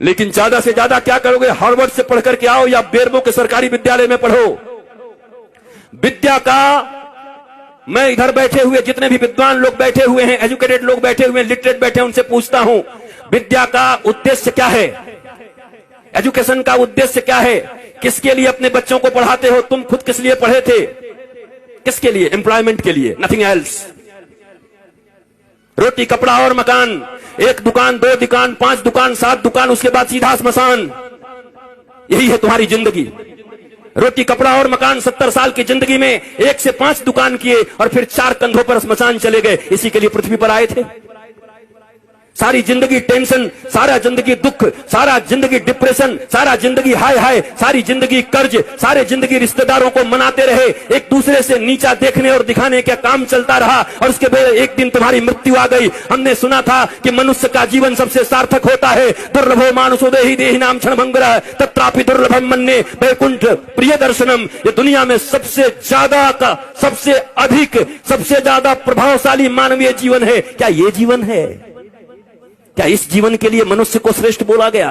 लेकिन ज्यादा से ज्यादा क्या करोगे? हार्वर्ड से पढ़ करके आओ या बेरमो के सरकारी विद्यालय में पढ़ो। विद्या का, मैं इधर बैठे हुए जितने भी विद्वान लोग बैठे हुए हैं, एजुकेटेड लोग बैठे हुए हैं, लिटरेट बैठे हैं, उनसे पूछता हूं, विद्या का उद्देश्य क्या है? एजुकेशन का उद्देश्य क्या है? किसके लिए अपने बच्चों को पढ़ाते हो? तुम खुद किस लिए पढ़े थे? किसके लिए? एम्प्लॉयमेंट के लिए, नथिंग एल्स। रोटी कपड़ा और मकान, एक दुकान, दो दुकान, 5 दुकान, 7 दुकान, उसके बाद सीधा स्मशान। यही है तुम्हारी जिंदगी। रोटी कपड़ा और मकान, 70 साल की जिंदगी में 1 से 5 दुकान किए और फिर 4 कंधों पर स्मशान चले गए। इसी के लिए पृथ्वी पर आए थे। सारी जिंदगी टेंशन, सारा जिंदगी दुख, सारा जिंदगी डिप्रेशन, सारा जिंदगी हाय हाय, सारी जिंदगी कर्ज, सारे जिंदगी रिश्तेदारों को मनाते रहे, एक दूसरे से नीचा देखने और दिखाने का काम चलता रहा और उसके बाद एक दिन तुम्हारी मृत्यु आ गई। हमने सुना था कि मनुष्य का जीवन सबसे सार्थक होता है। दुर्लभो मानुषो देहि देहि नाम क्षणभंगुरः तत्रापि दुर्लभम मन्ये वैकुंठ प्रिय दर्शनम। ये दुनिया में सबसे ज्यादा का, सबसे अधिक, सबसे ज्यादा प्रभावशाली मानवीय जीवन है। क्या ये जीवन है? क्या इस जीवन के लिए मनुष्य को श्रेष्ठ बोला गया?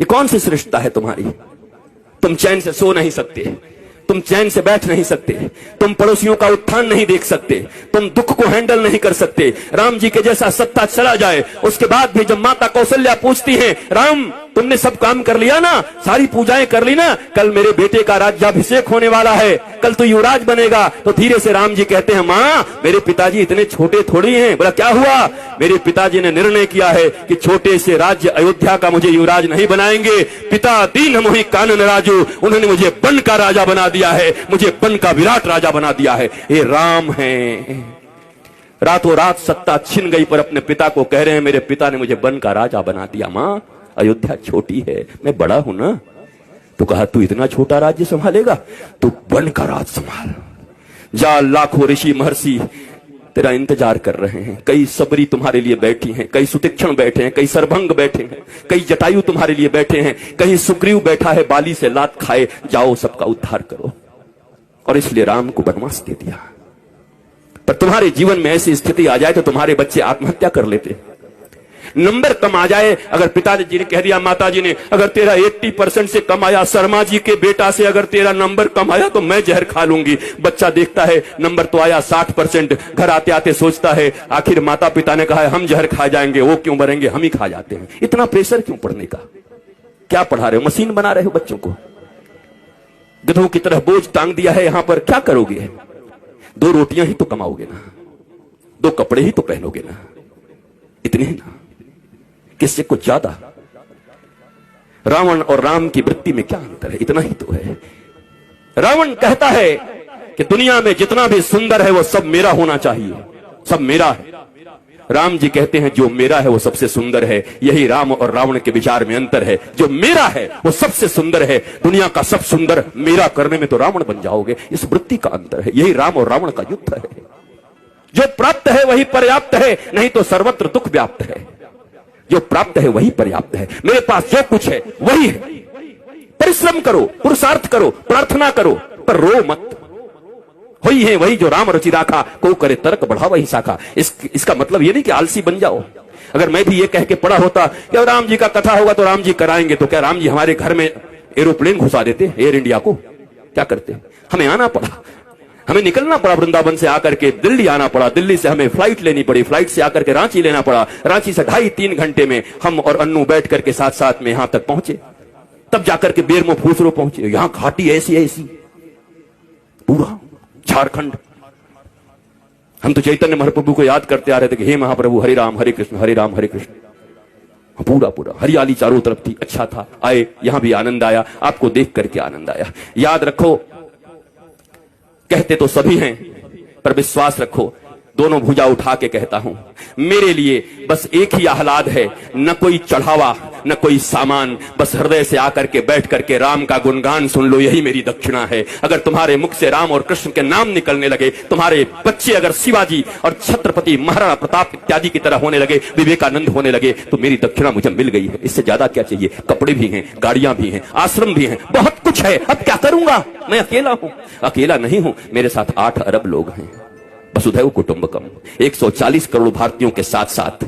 ये कौन सी श्रेष्ठता है तुम्हारी? तुम चैन से सो नहीं सकते, तुम चैन से बैठ नहीं सकते, तुम पड़ोसियों का उत्थान नहीं देख सकते, तुम दुख को हैंडल नहीं कर सकते। राम जी के जैसा सत्ता चला जाए, उसके बाद भी जब माता कौशल्या पूछती हैं, राम तुमने सब काम कर लिया ना, सारी पूजाएं कर ली ना, कल मेरे बेटे का राज्याभिषेक होने वाला है, कल तो युवराज बनेगा। तो धीरे से राम जी कहते हैं, मां मेरे पिताजी इतने छोटे थोड़ी हैं। बोला क्या हुआ? मेरे पिताजी ने निर्णय किया है कि छोटे से राज्य अयोध्या का मुझे युवराज नहीं बनाएंगे। पिता दीन मोहि कानन राजू, उन्होंने मुझे बन का राजा बना दिया है, मुझे बन का विराट राजा बना दिया है। ये राम है। रातों रात सत्ता छिन गई पर अपने पिता को कह रहे हैं, मेरे पिता ने मुझे बन का राजा बना दिया। मां अयोध्या छोटी है, मैं बड़ा हूं ना। तो कहा तू इतना छोटा राज्य संभालेगा? तू बन का राज संभाल। जा, लाखों ऋषि महर्षि तेरा इंतजार कर रहे हैं। कई सबरी तुम्हारे लिए बैठी हैं, कई सुतीक्षण बैठे हैं, कई सरभंग बैठे हैं, कई जटायु तुम्हारे लिए बैठे हैं, कहीं सुग्रीव बैठा है बाली से लात खाए। जाओ सबका उद्धार करो। और इसलिए राम को वनवास दे दिया। पर तुम्हारे जीवन में ऐसी स्थिति आ जाए तो तुम्हारे बच्चे आत्महत्या कर लेते। नंबर कम आ जाए, अगर पिताजी ने कह दिया, माताजी ने, अगर तेरा 80% से कम आया, शर्मा जी के बेटा से अगर तेरा नंबर कम आया तो मैं जहर खा लूंगी। बच्चा देखता है नंबर तो आया 60%, घर आते आते सोचता है आखिर माता पिता ने कहा है हम जहर खा जाएंगे, वो क्यों मरेंगे, हम ही खा जाते हैं। इतना प्रेशर क्यों पढ़ने का? क्या पढ़ा रहे हो? मशीन बना रहे हो बच्चों को? गधों की तरह बोझ टांग दिया है यहां पर। क्या करोगे? 2 रोटियां ही तो कमाओगे ना, 2 कपड़े ही तो पहनोगे ना, इतने ही ना, किससे कुछ ज्यादा? रावण और राम की वृत्ति में क्या अंतर है? इतना ही तो है। रावण कहता है कि दुनिया में जितना भी सुंदर है वो सब मेरा होना चाहिए, सब मेरा है। राम जी कहते हैं जो मेरा है वो सबसे सुंदर है। यही राम और रावण के विचार में अंतर है। जो मेरा है वो सबसे सुंदर है। दुनिया का सब सुंदर मेरा करने में तो रावण बन जाओगे। इस वृत्ति का अंतर है। यही राम और रावण का युद्ध है। जो प्राप्त है वही पर्याप्त है, नहीं तो सर्वत्र दुख व्याप्त है। जो प्राप्त है वही पर्याप्त है। मेरे पास जो कुछ है वही है। परिश्रम करो, पुरुषार्थ करो, प्रार्थना करो, पर रो मत। वही है वही जो राम रचि राखा, को करे तर्क बढ़ा वही शाखा। इसका मतलब ये नहीं कि आलसी बन जाओ। अगर मैं भी ये कह के पढ़ा होता कि राम जी का कथा होगा तो राम जी कराएंगे, तो क्या राम जी हमारे घर में एरोप्लेन घुसा देते? एयर इंडिया को क्या करते? हमें आना पड़ा, हमें निकलना पड़ा वृंदावन से आकर के दिल्ली आना पड़ा। दिल्ली से हमें फ्लाइट लेनी पड़ी, फ्लाइट से आकर के रांची लेना पड़ा। रांची से 2.5-3 घंटे में हम और अन्नू बैठ करके साथ में यहां तक पहुंचे। तब जाकर के बेरमो फूसरो पहुंचे। यहां घाटी ऐसी पूरा झारखंड। हम तो चैतन्य महाप्रभु को याद करते आ रहे थे कि हे महाप्रभु हरे राम हरे कृष्ण हरे राम हरे कृष्ण। पूरा हरियाली चारों तरफ थी, अच्छा था। आए, यहां भी आनंद आया, आपको देख करके आनंद आया। याद रखो, कहते तो सभी हैं पर विश्वास रखो, दोनों भुजा उठा के कहता हूं, मेरे लिए बस एक ही आह्लाद है, न कोई चढ़ावा न कोई सामान, बस हृदय से आकर के बैठ करके राम का गुणगान सुन लो, यही मेरी दक्षिणा है। अगर तुम्हारे मुख से राम और कृष्ण के नाम निकलने लगे, तुम्हारे बच्चे अगर शिवाजी और छत्रपति महाराणा प्रताप इत्यादि की तरह होने लगे, विवेकानंद होने लगे, तो मेरी दक्षिणा मुझे मिल गई है। इससे ज्यादा क्या चाहिए? कपड़े भी हैं, गाड़ियां भी हैं, आश्रम भी हैं, बहुत कुछ है। अब क्या करूंगा? मैं अकेला हूं। अकेला नहीं हूं, मेरे साथ 8 अरब लोग हैं। वसुधैव कुटुंबकम, 140 करोड़ भारतीयों के साथ साथ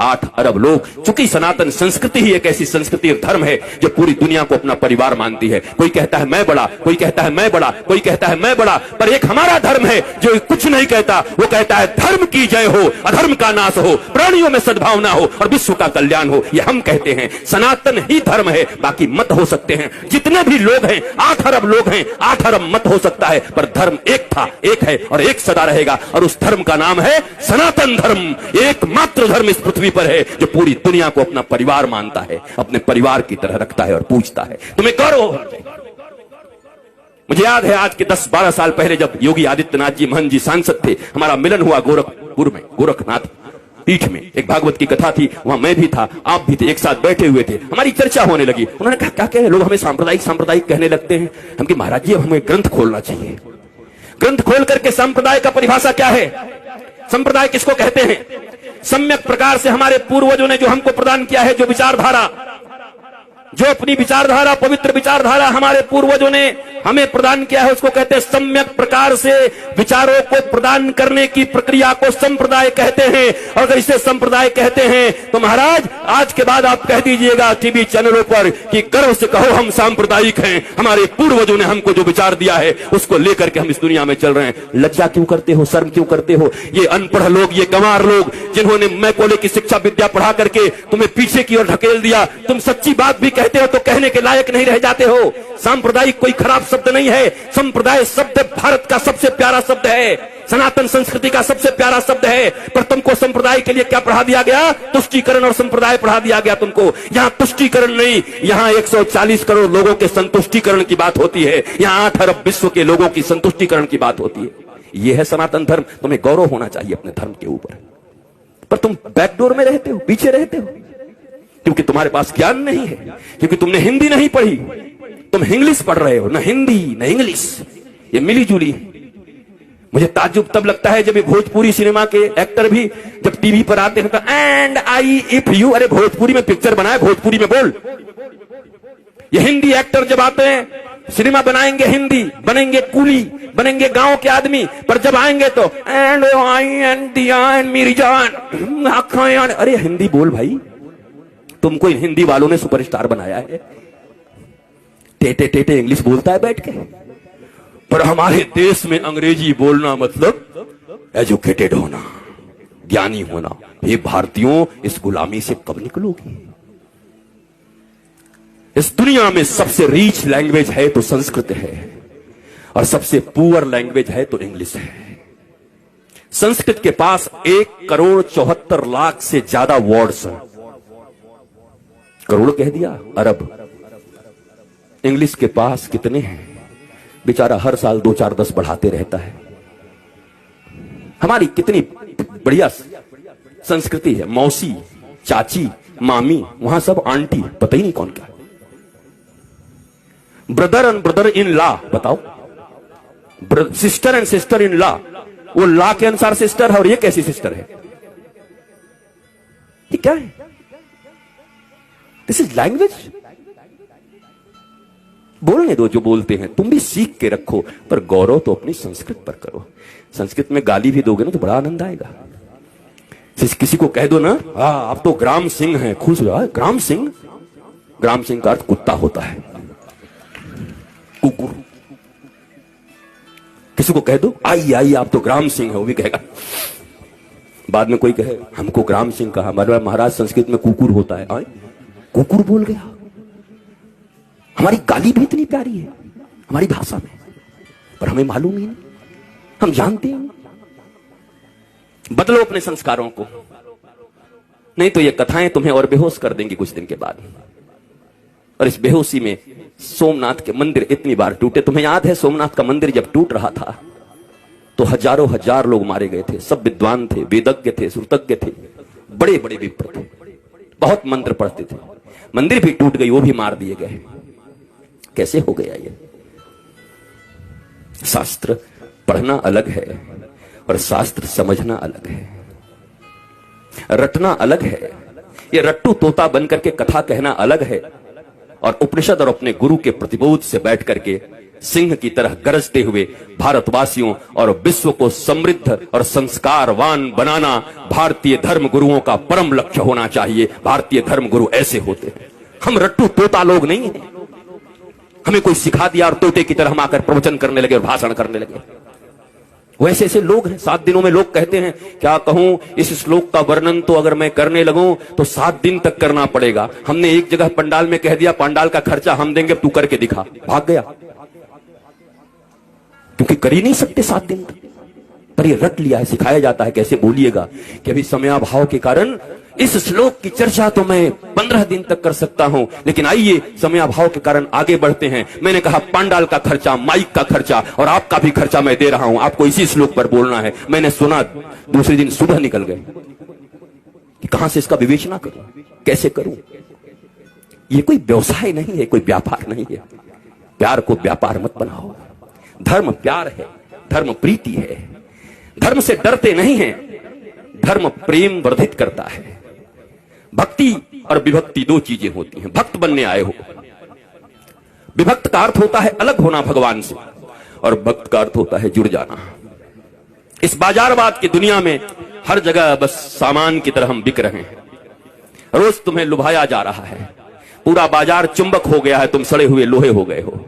8 अरब लोग। चूंकि सनातन संस्कृति ही एक ऐसी संस्कृति और धर्म है जो पूरी दुनिया को अपना परिवार मानती है। कोई कहता है मैं बड़ा, कोई कहता है मैं बड़ा, कोई कहता है मैं बड़ा, पर एक हमारा धर्म है जो कुछ नहीं कहता। वो कहता है धर्म की जय हो, अधर्म का नाश हो, प्राणियों में सद्भावना हो और विश्व का कल्याण हो। ये हम कहते हैं, सनातन ही धर्म है। बाकी मत हो सकते हैं, जितने भी लोग हैं, 8 अरब लोग हैं, 8 अरब मत हो सकता है, पर धर्म एक था, एक है और एक सदा रहेगा। और उस धर्म का नाम है सनातन धर्म। एकमात्र धर्म इस पृथ्वी पर है जो पूरी दुनिया को अपना परिवार मानता है, अपने परिवार की तरह रखता है और पूजता है। तुम्हें गौरव। मुझे याद है आज के 10-12 साल पहले जब योगी आदित्यनाथ जी महंत जी सांसद थे, हमारा मिलन हुआ गोरखपुर में, गोरखनाथ पीठ में। एक भागवत की कथा थी, वहां मैं भी था, आप भी थे, एक साथ बैठे हुए थे। हमारी चर्चा होने लगी। उन्होंने कहा क्या कहे, लोग हमें सांप्रदायिक सांप्रदायिक कहने लगते हैं। हम कि महाराज जी अब हमें ग्रंथ खोलना चाहिए। ग्रंथ खोल करके संप्रदाय का परिभाषा क्या है, संप्रदाय किसको कहते हैं। सम्यक प्रकार से हमारे पूर्वजों ने जो हमको प्रदान किया है, जो विचारधारा, जो अपनी विचारधारा, पवित्र विचारधारा हमारे पूर्वजों ने हमें प्रदान किया है, उसको कहते हैं सम्यक प्रकार से विचारों को प्रदान करने की प्रक्रिया को संप्रदाय कहते हैं। और अगर इसे संप्रदाय कहते हैं तो महाराज आज के बाद आप कह दीजिएगा टीवी चैनलों पर कि गर्व से कहो हम सांप्रदायिक हैं, हमारे पूर्वजों ने हमको जो विचार दिया है उसको लेकर के हम इस दुनिया में चल रहे हैं। लज्जा क्यों करते हो, शर्म क्यों करते हो? ये अनपढ़ लोग, ये गंवार लोग जिन्होंने मैकोले की शिक्षा विद्या पढ़ा करके तुम्हें पीछे की ओर ढकेल दिया, तुम सच्ची बात भी कहते हो तो कहने के लायक नहीं रह जाते हो। सांप्रदायिक कोई खराब शब्द नहीं है, संप्रदाय शब्द भारत का सबसे प्यारा शब्द है, सनातन संस्कृति का सबसे प्यारा शब्द है। पर तुमको संप्रदाय के लिए क्या पढ़ा दिया गया? तुष्टीकरण और संप्रदाय पढ़ा दिया गया तुमको। यहां तुष्टीकरण नहीं, यहां 140 करोड़ लोगों के संतुष्टीकरण की बात होती है। यहां 8 अरब विश्व के लोगों की संतुष्टीकरण की बात होती है। यह है सनातन धर्म। तुम्हें गौरव होना चाहिए अपने धर्म के ऊपर, पर तुम बैकडोर में रहते हो, पीछे रहते हो, क्योंकि तुम्हारे पास ज्ञान नहीं है, क्योंकि तुमने हिंदी नहीं पढ़ी, तुम इंग्लिश पढ़ रहे हो। न हिंदी न इंग्लिश, ये मिली जुली। मुझे ताज्जुब तब लगता है जब ये भोजपुरी सिनेमा के एक्टर भी जब टीवी पर आते हैं तो एंड आई इफ यू, अरे भोजपुरी में पिक्चर बनाए, भोजपुरी में बोल। ये हिंदी एक्टर जब आते हैं, सिनेमा बनाएंगे हिंदी, बनेंगे कूली, बनेंगे गांव के आदमी, पर जब आएंगे तो एंड आई एंड दिया एंड मेरी जान आँखें, अरे हिंदी बोल भाई। तुमको इन हिंदी वालों ने सुपरस्टार बनाया है, टेटे टेटे इंग्लिश बोलता है बैठ के। पर हमारे देश में अंग्रेजी बोलना मतलब एजुकेटेड होना, ज्ञानी होना। ये भारतीयों, इस गुलामी से कब निकलोगी? इस दुनिया में सबसे रीच लैंग्वेज है तो संस्कृत है, और सबसे पुअर लैंग्वेज है तो इंग्लिश है। संस्कृत के पास 1,74,00,000 से ज्यादा वर्ड्स हैं। करोड़ कह दिया, अरब। इंग्लिश के पास कितने हैं? बेचारा हर साल 2-4-10 बढ़ाते रहता है। हमारी कितनी बढ़िया संस्कृति है, मौसी, चाची, मामी, वहां सब आंटी, पता ही नहीं कौन क्या। Brother and brother in law, बताओ, sister and sister in law, वो लॉ के अनुसार सिस्टर है और ये कैसी सिस्टर है? ये क्या है? This is language. बोलने दो जो बोलते हैं, तुम भी सीख के रखो, पर गौरव तो अपनी संस्कृत पर करो। संस्कृत में गाली भी दोगे ना तो बड़ा आनंद आएगा। किसी को कह दो ना, आप तो ग्राम सिंह हैं, खुश हो जाए। ग्राम सिंह, ग्राम सिंह का अर्थ कुत्ता होता है, कुकुर। किसी को कह दो आई आई आप तो ग्राम सिंह है, वो भी कहेगा। बाद में कोई कहे हमको ग्राम सिंह कहा, महाराज संस्कृत में कुकुर होता है। कुकुर बोल गया। हमारी गाली भी इतनी प्यारी है हमारी भाषा में, पर हमें मालूम ही नहीं, हम जानते हैं। बदलो अपने संस्कारों को, नहीं तो ये कथाएं तुम्हें और बेहोश कर देंगी कुछ दिन के बाद। और इस बेहोशी में सोमनाथ के मंदिर इतनी बार टूटे। तुम्हें याद है सोमनाथ का मंदिर जब टूट रहा था तो हजारों हजार लोग मारे गए थे। सब विद्वान थे, वेदज्ञ थे, श्रुतज्ञ थे, बड़े बड़े विप्र थे, बहुत मंत्र पढ़ते थे। मंदिर भी टूट गई, वो भी मार दिए गए। कैसे हो गया ये? शास्त्र पढ़ना अलग है और शास्त्र समझना अलग है, रटना अलग है। ये रट्टू तोता बनकर के कथा कहना अलग है, और उपनिषद और अपने गुरु के प्रतिबोध से बैठ करके सिंह की तरह गरजते हुए भारतवासियों और विश्व को समृद्ध और संस्कारवान बनाना भारतीय धर्म गुरुओं का परम लक्ष्य होना चाहिए। भारतीय धर्म गुरु ऐसे होते हैं। हम रट्टू तोता लोग नहीं हैं। हमें कोई सिखा दिया और तोते की तरह हम आकर प्रवचन करने लगे और भाषण करने लगे। वैसे ऐसे लोग हैं। 7 दिनों में लोग कहते हैं, क्या कहूं, इस श्लोक का वर्णन तो अगर मैं करने लगूं तो 7 दिन तक करना पड़ेगा। हमने एक जगह पंडाल में कह दिया, पंडाल का खर्चा हम देंगे, तू करके दिखा। भाग गया, क्योंकि कर ही नहीं सकते 7 दिन तक। पर ये रट लिया है, सिखाया जाता है कैसे बोलिएगा कि अभी समयाभाव के कारण इस श्लोक की चर्चा तो मैं 15 दिन तक कर सकता हूं, लेकिन आइए समयाभाव के कारण आगे बढ़ते हैं। मैंने कहा पंडाल का खर्चा, माइक का खर्चा और आपका भी खर्चा मैं दे रहा हूं, आपको इसी श्लोक पर बोलना है। मैंने सुना, दूसरे दिन सुबह निकल गए कि कहां से इसका विवेचना करूं, कैसे करूं। ये कोई व्यवसाय नहीं है, कोई व्यापार नहीं है। प्यार को व्यापार मत बनाओ। धर्म प्यार है, धर्म प्रीति है। धर्म से डरते नहीं हैं, धर्म प्रेम वर्धित करता है। भक्ति और विभक्ति 2 चीजें होती हैं। भक्त बनने आए हो, विभक्त का अर्थ होता है अलग होना भगवान से, और भक्त का अर्थ होता है जुड़ जाना। इस बाजारवाद की दुनिया में हर जगह बस सामान की तरह हम बिक रहे हैं। रोज तुम्हें लुभाया जा रहा है, पूरा बाजार चुंबक हो गया है, तुम सड़े हुए लोहे हो गए हो।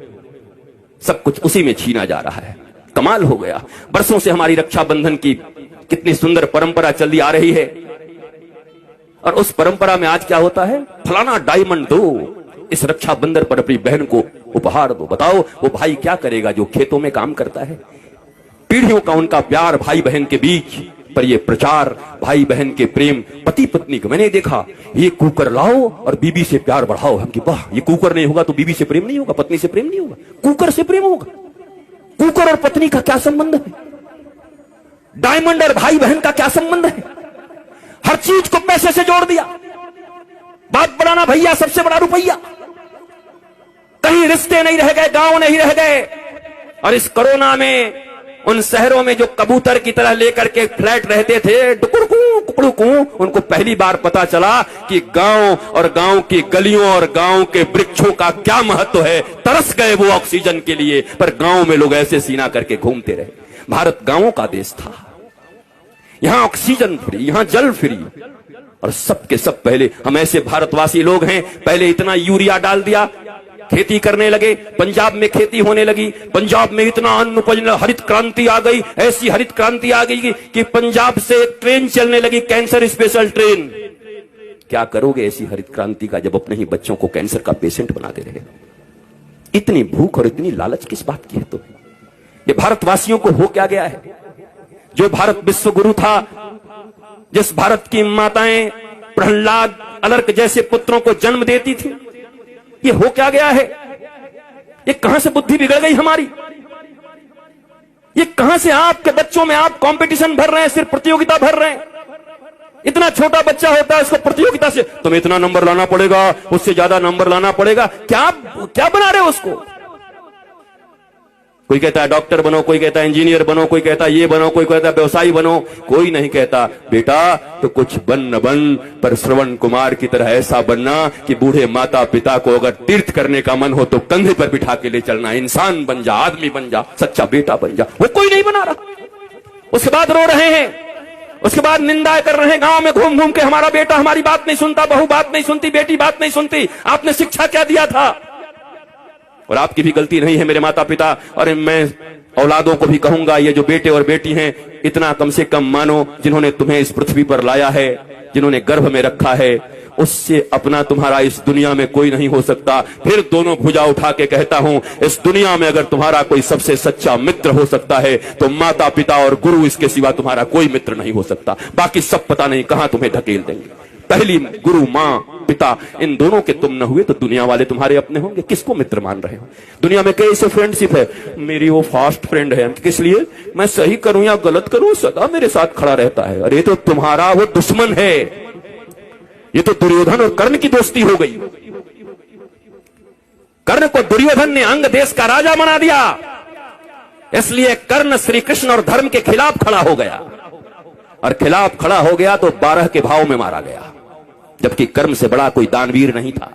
सब कुछ उसी में छीना जा रहा है। कमाल हो गया। बरसों से हमारी रक्षाबंधन की कितनी सुंदर परंपरा चली आ रही है, और उस परंपरा में आज क्या होता है, फलाना डायमंड दो, इस रक्षाबंधन पर अपनी बहन को उपहार दो। बताओ वो भाई क्या करेगा जो खेतों में काम करता है। पीढ़ियों का उनका प्यार भाई बहन के बीच, पर ये प्रचार भाई बहन के प्रेम, पति पत्नी का। मैंने देखा, ये कुकर लाओ और बीबी से प्यार बढ़ाओ। हम कि वाह, ये कुकर नहीं होगा तो बीबी से प्रेम नहीं होगा, पत्नी से प्रेम नहीं होगा, कुकर से प्रेम होगा। कुकर और पत्नी का क्या संबंध है? डायमंड और भाई बहन का क्या संबंध है? हर चीज को पैसे से जोड़ दिया। बात बढ़ाना भैया, सबसे बड़ा रुपया। कहीं रिश्ते नहीं रह गए, गांव नहीं रह गए। और इस कोरोना में उन शहरों में जो कबूतर की तरह लेकर के फ्लैट रहते थे, डुकुड़कू कुकड़ुकू, उनको पहली बार पता चला कि गांव और गांव की गलियों और गांव के वृक्षों का क्या महत्व है। तरस गए वो ऑक्सीजन के लिए, पर गांव में लोग ऐसे सीना करके घूमते रहे। भारत गांवों का देश था। यहां ऑक्सीजन फ्री, यहां जल फ्री, और सबके सब पहले हम ऐसे भारतवासी लोग हैं। पहले इतना यूरिया डाल दिया, खेती करने लगे, पंजाब में खेती होने लगी, पंजाब में इतना अन्न उपज, हरित क्रांति आ गई। ऐसी हरित क्रांति आ गई कि पंजाब से ट्रेन चलने लगी, कैंसर स्पेशल ट्रेन। क्या करोगे ऐसी हरित क्रांति का जब अपने ही बच्चों को कैंसर का पेशेंट बनाते रहे। इतनी भूख और इतनी लालच किस बात की है? तो ये भारतवासियों को हो क्या गया है? जो भारत विश्व गुरु था, जिस भारत की माताएं प्रहलाद, अलर्क जैसे पुत्रों को जन्म देती थी, ये हो क्या गया है? ये कहां से बुद्धि बिगड़ गई हमारी? ये कहां से आपके बच्चों में आप कंपटीशन भर रहे हैं, सिर्फ प्रतियोगिता भर रहे हैं। इतना छोटा बच्चा होता है, उसको प्रतियोगिता से तुम्हें इतना नंबर लाना पड़ेगा, उससे ज्यादा नंबर लाना पड़ेगा। क्या क्या बना रहे हो उसको? कोई कहता है डॉक्टर बनो, कोई कहता है इंजीनियर बनो, कोई कहता है ये बनो, कोई कहता है व्यवसायी बनो। कोई नहीं कहता बेटा तो कुछ बन न बन, पर श्रवण कुमार की तरह ऐसा बनना कि बूढ़े माता पिता को अगर तीर्थ करने का मन हो तो कंधे पर बिठा के ले चलना। इंसान बन जा, आदमी बन जा, सच्चा बेटा बन जा। वो कोई नहीं बना रहा। उसके बाद रो रहे हैं, उसके बाद निंदा कर रहे हैं गांव में घूम घूम के, हमारा बेटा हमारी बात नहीं सुनता, बहू बात नहीं सुनती, बेटी बात नहीं सुनती। आपने शिक्षा क्या दिया था? और आपकी भी गलती नहीं है मेरे माता पिता, और मैं औलादों को भी कहूंगा, ये जो बेटे और बेटी हैं, इतना कम से कम मानो, जिन्होंने तुम्हें इस पृथ्वी पर लाया है, जिन्होंने गर्भ में रखा है, उससे अपना तुम्हारा इस दुनिया में कोई नहीं हो सकता। फिर दोनों भुजा उठा के कहता हूं, इस दुनिया में अगर तुम्हारा कोई सबसे सच्चा मित्र हो सकता है तो माता पिता और गुरु, इसके सिवा तुम्हारा कोई मित्र नहीं हो सकता। बाकी सब पता नहीं कहां तुम्हें धकेल देंगे। पहली गुरु, मां, पिता, इन दोनों के तुम न हुए तो दुनिया वाले तुम्हारे अपने होंगे। किसको मित्र मान रहे हो? दुनिया में कई ऐसे फ्रेंडशिप है, मेरी वो फास्ट फ्रेंड है, किस लिए? मैं सही करूं या गलत करूं सदा मेरे साथ खड़ा रहता है। अरे तो तुम्हारा वो दुश्मन है। ये तो दुर्योधन और कर्ण की दोस्ती हो गई। कर्ण को दुर्योधन ने अंग देश का राजा बना दिया, इसलिए कर्ण श्री कृष्ण और धर्म के खिलाफ खड़ा हो गया, और खिलाफ खड़ा हो गया तो 12 के भाव में मारा गया, जबकि कर्म से बड़ा कोई दानवीर नहीं था।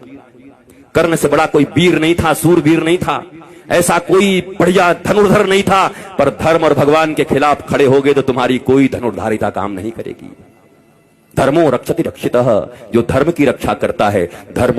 कर्ण से बड़ा कोई वीर नहीं था, सूरवीर नहीं था, ऐसा कोई बढ़िया धनुर्धर नहीं था, पर धर्म और भगवान के खिलाफ खड़े हो गए तो तुम्हारी कोई धनुर्धारिता काम नहीं करेगी। धर्मो रक्षति रक्षितः, जो धर्म की रक्षा करता है, धर्म